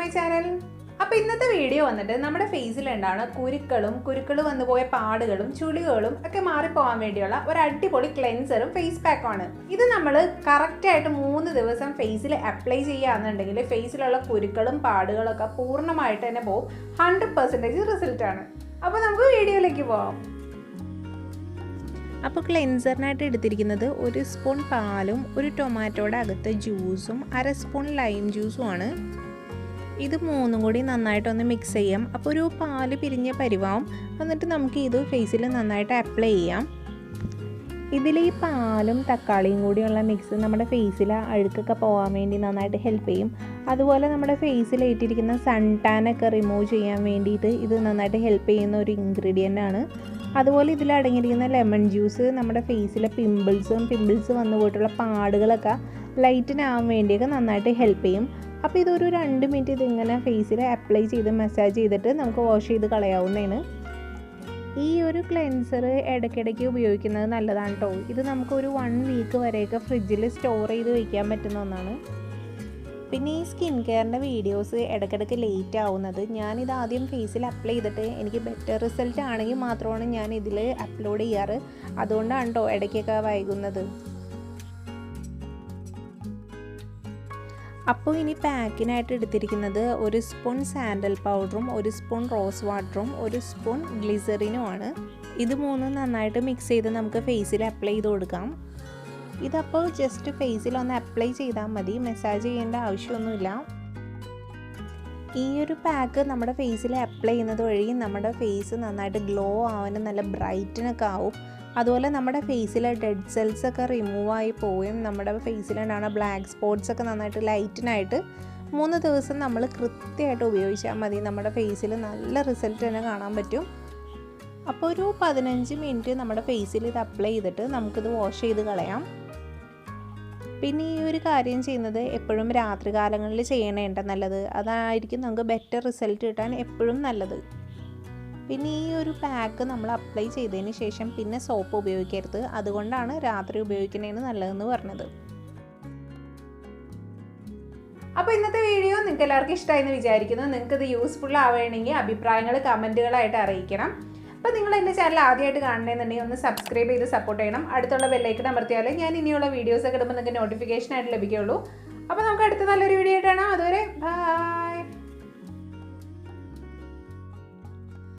My channel. അപ്പോൾ ഇന്നത്തെ video വന്നിട്ട് നമ്മുടെ ഫേസിൽ ഉണ്ടാകുന്ന കുരുക്കൾ വന്നുപോയ പാടുകളും ചുളികളും ഒക്കെ മാറിപ്പോകാൻ വേണ്ടിയുള്ള ഒരു അടിപൊളി ക്ലെൻസറും ഫേസ് പാക്കുമാണ്. ഇത് നമ്മൾ കറക്റ്റായിട്ട് 3 ദിവസം ഫേസിൽ അപ്ലൈ ചെയ്യുകയാണെന്നുണ്ടെങ്കിൽ ഫേസിലുള്ള കുരുക്കളും പാടുകളൊക്കെ പൂർണ്ണമായിട്ട് തന്നെ പോകും. 100% റിസൾട്ടാണ്. അപ്പോൾ നമുക്ക് വീഡിയോയിലേക്ക് പോകാം. അപ്പോൾ ക്ലെൻസറിനായിട്ട് എടുത്തിരിക്കുന്നത് 1 സ്പൂൺ പാലും 1 ടൊമാറ്റോയുടെ അകത്ത് ജ്യൂസും 1/2 സ്പൂൺ ലൈം ജ്യൂസുമാണ്. ഇത് മൂന്നും കൂടി നന്നായിട്ടൊന്ന് മിക്സ് ചെയ്യാം. അപ്പോൾ ഒരു പാല് പിരിഞ്ഞ പരിവാവും. എന്നിട്ട് നമുക്ക് ഇത് ഫേസിൽ നന്നായിട്ട് അപ്ലൈ ചെയ്യാം. ഇതിൽ ഈ പാലും തക്കാളിയും കൂടിയുള്ള മിക്സ് നമ്മുടെ ഫേസിൽ അഴുക്കൊക്കെ പോകാൻ വേണ്ടി നന്നായിട്ട് ഹെൽപ്പ് ചെയ്യും. അതുപോലെ നമ്മുടെ ഫേസിൽ ഏറ്റിരിക്കുന്ന സൺ ടാനൊക്കെ റിമൂവ് ചെയ്യാൻ വേണ്ടിയിട്ട് ഇത് നന്നായിട്ട് ഹെൽപ്പ് ചെയ്യുന്ന ഒരു ഇൻഗ്രീഡിയൻ്റ് ആണ്. അതുപോലെ ഇതിൽ അടങ്ങിയിരിക്കുന്ന ലെമൺ ജ്യൂസ് നമ്മുടെ ഫേസിലെ പിമ്പിൾസ് വന്നു പോയിട്ടുള്ള പാടുകളൊക്കെ ലൈറ്റനാകാൻ വേണ്ടിയൊക്കെ നന്നായിട്ട് ഹെൽപ്പ് ചെയ്യും. അപ്പോൾ ഇതൊരു 2 മിനിറ്റ് ഇതിങ്ങനെ ഫേസിൽ അപ്ലൈ ചെയ്ത് മസാജ് ചെയ്തിട്ട് നമുക്ക് വാഷ് ചെയ്ത് കളയാവുന്നതാണ്. ഈ ഒരു ക്ലെൻസർ ഇടയ്ക്കിടയ്ക്ക് ഉപയോഗിക്കുന്നത് നല്ലതാണ് കേട്ടോ. ഇത് നമുക്കൊരു 1 വീക്ക് വരെയൊക്കെ ഫ്രിഡ്ജിൽ സ്റ്റോർ ചെയ്ത് വയ്ക്കാൻ പറ്റുന്ന ഒന്നാണ്. പിന്നെ ഈ സ്കിൻ കെയറിൻ്റെ വീഡിയോസ് ഇടയ്ക്കിടയ്ക്ക് ലേറ്റ് ആവുന്നത് ഞാനിത് ആദ്യം ഫേസിൽ അപ്ലൈ ചെയ്തിട്ട് എനിക്ക് ബെറ്റർ റിസൾട്ട് ആണെങ്കിൽ മാത്രമാണ് ഞാൻ ഇതിൽ അപ്ലോഡ് ചെയ്യാറ്. അതുകൊണ്ടാണ് കേട്ടോ ഇടയ്ക്കൊക്കെ വൈകുന്നത്. അപ്പോൾ ഇനി പാക്കിനായിട്ട് എടുത്തിരിക്കുന്നത് 1 സ്പൂൺ സാൻഡൽ പൗഡറും 1 സ്പൂൺ റോസ് വാട്ടറും 1 സ്പൂൺ ഗ്ലിസറിനുമാണ്. ഇത് മൂന്നും നന്നായിട്ട് മിക്സ് ചെയ്ത് നമുക്ക് ഫേസിൽ അപ്ലൈ ചെയ്ത് കൊടുക്കാം. ഇതപ്പോൾ ജസ്റ്റ് ഫേസിൽ ഒന്ന് അപ്ലൈ ചെയ്താൽ മതി, മസാജ് ചെയ്യേണ്ട ആവശ്യമൊന്നുമില്ല. ഈ ഒരു പാക്ക് നമ്മുടെ ഫേസിൽ അപ്ലൈ ചെയ്യുന്നത് വഴി നമ്മുടെ ഫേസ് നന്നായിട്ട് ഗ്ലോ ആവാനും നല്ല ബ്രൈറ്റനൊക്കെ ആവും. അതുപോലെ നമ്മുടെ ഫേസിലെ ഡെഡ് സെൽസ് ഒക്കെ റിമൂവ് ആയി പോവുകയും നമ്മുടെ ഫേസിലുണ്ടാകുന്ന ബ്ലാക്ക് സ്പോട്ട്സ് ഒക്കെ നന്നായിട്ട് ലൈറ്റനായിട്ട് 3 ദിവസം നമ്മൾ കൃത്യമായിട്ട് ഉപയോഗിച്ചാൽ മതി. നമ്മുടെ ഫേസിൽ നല്ല റിസൾട്ട് തന്നെ കാണാൻ പറ്റും. അപ്പോൾ ഒരു 15 മിനിറ്റ് നമ്മുടെ ഫേസിൽ ഇത് അപ്ലൈ ചെയ്തിട്ട് നമുക്കിത് വാഷ് ചെയ്ത് കളയാം. പിന്നെ ഈ ഒരു കാര്യം ചെയ്യുന്നത് എപ്പോഴും രാത്രി കാലങ്ങളിൽ ചെയ്യണേണ്ട നല്ലത്. അതായിരിക്കും നമുക്ക് ബെറ്റർ റിസൾട്ട് കിട്ടാൻ എപ്പോഴും നല്ലത്. പിന്നെ ഈ ഒരു പാക്ക് നമ്മൾ അപ്ലൈ ചെയ്തതിന് ശേഷം പിന്നെ സോപ്പ് ഉപയോഗിക്കരുത്. അതുകൊണ്ടാണ് രാത്രി ഉപയോഗിക്കുന്നതിന് നല്ലതെന്ന് പറഞ്ഞത്. അപ്പോൾ ഇന്നത്തെ വീഡിയോ നിങ്ങൾക്ക് എല്ലാവർക്കും ഇഷ്ടമായെന്ന് വിചാരിക്കുന്നു. നിങ്ങൾക്കിത് യൂസ്ഫുൾ ആവുകയാണെങ്കിൽ അഭിപ്രായങ്ങൾ കമൻറ്റുകളായിട്ട് അറിയിക്കണം. അപ്പോൾ നിങ്ങൾ എൻ്റെ ചാനൽ ആദ്യമായിട്ട് കാണണമെന്നുണ്ടെങ്കിൽ ഒന്ന് സബ്സ്ക്രൈബ് ചെയ്ത് സപ്പോർട്ട് ചെയ്യണം. അടുത്തുള്ള ബെല്ലൈക്കൺ അമർത്തിയാലേ ഞാൻ ഇനിയുള്ള വീഡിയോസൊക്കെ ഇടുമ്പോൾ നിങ്ങൾക്ക് നോട്ടിഫിക്കേഷനായിട്ട് ലഭിക്കുകയുള്ളൂ. അപ്പോൾ നമുക്ക് അടുത്ത നല്ലൊരു വീഡിയോ ആയിട്ട് കാണാം. അതുവരെ ബൈ.